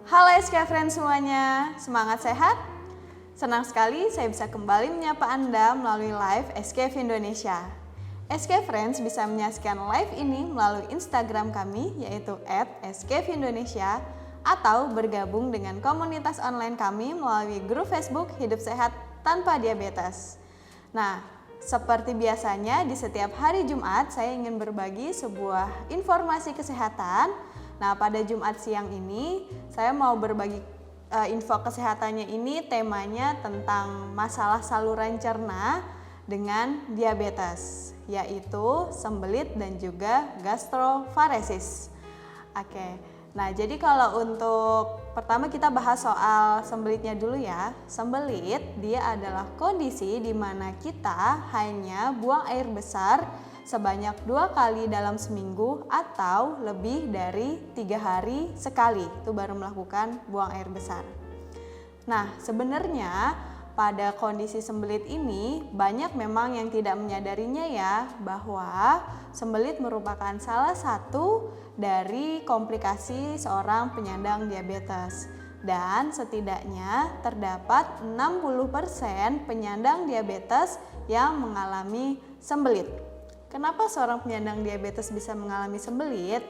Halo SK Friends semuanya, semangat sehat? Senang sekali saya bisa kembali menyapa Anda melalui live SKF Indonesia. SK Friends bisa menyaksikan live ini melalui Instagram kami yaitu @skfindonesia atau bergabung dengan komunitas online kami melalui grup Facebook Hidup Sehat Tanpa Diabetes. Nah, seperti biasanya di setiap hari Jumat saya ingin berbagi sebuah informasi kesehatan. Nah, pada Jumat siang ini saya mau berbagi info kesehatannya ini temanya tentang masalah saluran cerna dengan diabetes, yaitu sembelit dan juga gastroparesis. Oke. Nah, jadi kalau untuk pertama kita bahas soal sembelitnya dulu ya. Sembelit dia adalah kondisi di mana kita hanya buang air besar sebanyak 2 kali dalam seminggu atau lebih dari 3 hari sekali. Itu baru melakukan buang air besar. Nah, sebenarnya pada kondisi sembelit ini banyak memang yang tidak menyadarinya ya, bahwa sembelit merupakan salah satu dari komplikasi seorang penyandang diabetes. Dan setidaknya terdapat 60% penyandang diabetes yang mengalami sembelit. Kenapa seorang penyandang diabetes bisa mengalami sembelit?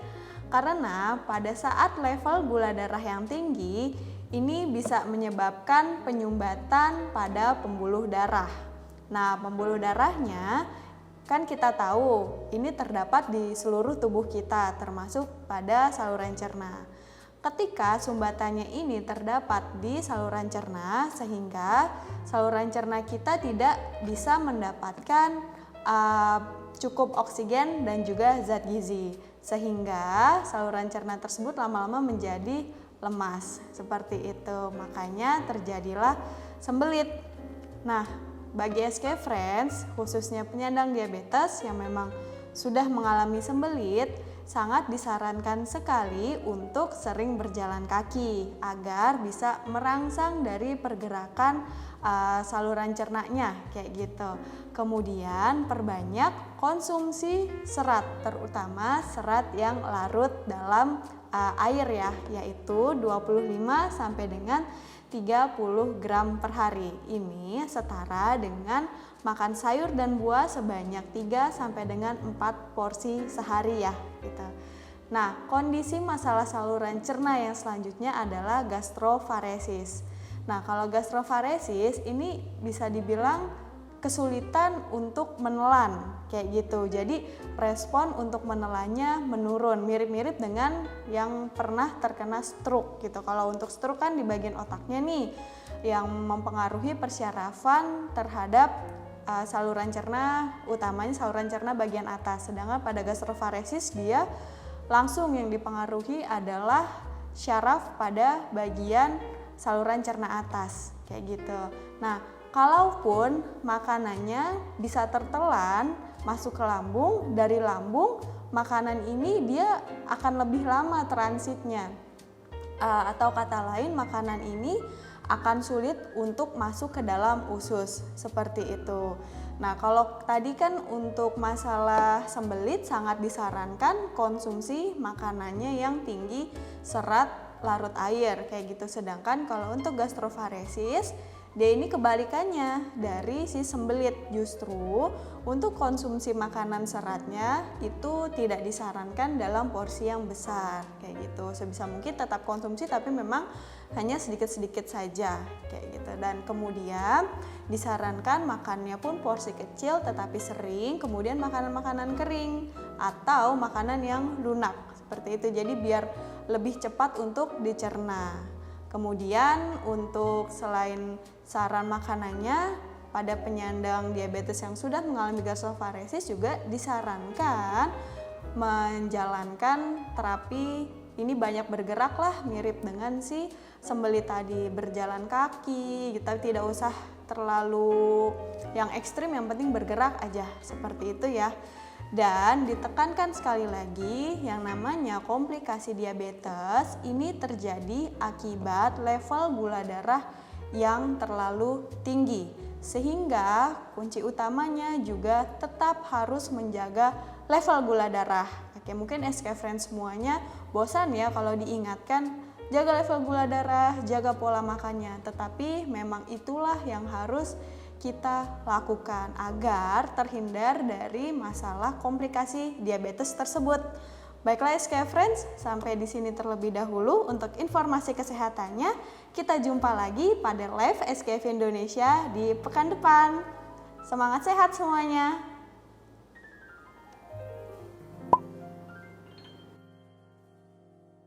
Karena pada saat level gula darah yang tinggi, ini bisa menyebabkan penyumbatan pada pembuluh darah. Nah, pembuluh darahnya kan kita tahu ini terdapat di seluruh tubuh kita, termasuk pada saluran cerna. Ketika sumbatannya ini terdapat di saluran cerna, sehingga saluran cerna kita tidak bisa mendapatkan cukup oksigen dan juga zat gizi, sehingga saluran cerna tersebut lama-lama menjadi lemas. Seperti itu, makanya terjadilah sembelit. Nah, bagi SK Friends, khususnya penyandang diabetes yang memang sudah mengalami sembelit, sangat disarankan sekali untuk sering berjalan kaki agar bisa merangsang dari pergerakan saluran cernanya kayak gitu. Kemudian perbanyak konsumsi serat, terutama serat yang larut dalam air ya, yaitu 25 sampai dengan 30 gram per hari. Ini setara dengan makan sayur dan buah sebanyak 3 sampai dengan 4 porsi sehari ya gitu. Nah, kondisi masalah saluran cerna yang selanjutnya adalah gastroparesis. Nah, kalau gastroparesis ini bisa dibilang kesulitan untuk menelan kayak gitu. Jadi respon untuk menelannya menurun, mirip-mirip dengan yang pernah terkena stroke gitu. Kalau untuk stroke kan di bagian otaknya nih yang mempengaruhi persyarafan terhadap saluran cerna, utamanya saluran cerna bagian atas. Sedangkan pada gastroparesis dia langsung yang dipengaruhi adalah syaraf pada bagian saluran cerna atas kayak gitu. Nah, kalaupun makanannya bisa tertelan masuk ke lambung, dari lambung makanan ini dia akan lebih lama transitnya. Atau kata lain, makanan ini akan sulit untuk masuk ke dalam usus, seperti itu. Nah, kalau tadi kan untuk masalah sembelit sangat disarankan konsumsi makanannya yang tinggi serat larut air kayak gitu. Sedangkan kalau untuk gastroparesis dia ini kebalikannya dari si sembelit, justru untuk konsumsi makanan seratnya itu tidak disarankan dalam porsi yang besar kayak gitu. Sebisa mungkin tetap konsumsi tapi memang hanya sedikit-sedikit saja kayak gitu. Dan kemudian disarankan makannya pun porsi kecil tetapi sering, kemudian makanan-makanan kering atau makanan yang lunak seperti itu. Jadi biar lebih cepat untuk dicerna. Kemudian untuk selain saran makanannya, pada penyandang diabetes yang sudah mengalami gastroparesis juga disarankan menjalankan terapi ini banyak bergerak lah, mirip dengan si sembelit tadi, berjalan kaki, kita tidak usah terlalu yang ekstrim, yang penting bergerak aja seperti itu ya. Dan ditekankan sekali lagi yang namanya komplikasi diabetes ini terjadi akibat level gula darah yang terlalu tinggi, sehingga kunci utamanya juga tetap harus menjaga level gula darah. Oke, mungkin SK Friends semuanya bosan ya kalau diingatkan jaga level gula darah, jaga pola makannya. Tetapi memang itulah yang harus kita lakukan agar terhindar dari masalah komplikasi diabetes tersebut. Baiklah SK Friends, sampai di sini terlebih dahulu untuk informasi kesehatannya. Kita jumpa lagi pada live SKF Indonesia di pekan depan. Semangat sehat semuanya!